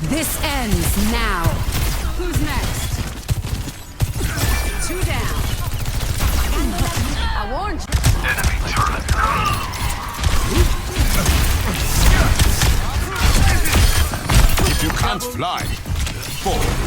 This ends now. Who's next? 2 down. I warned you. Enemy turret. If you can't fly, fall.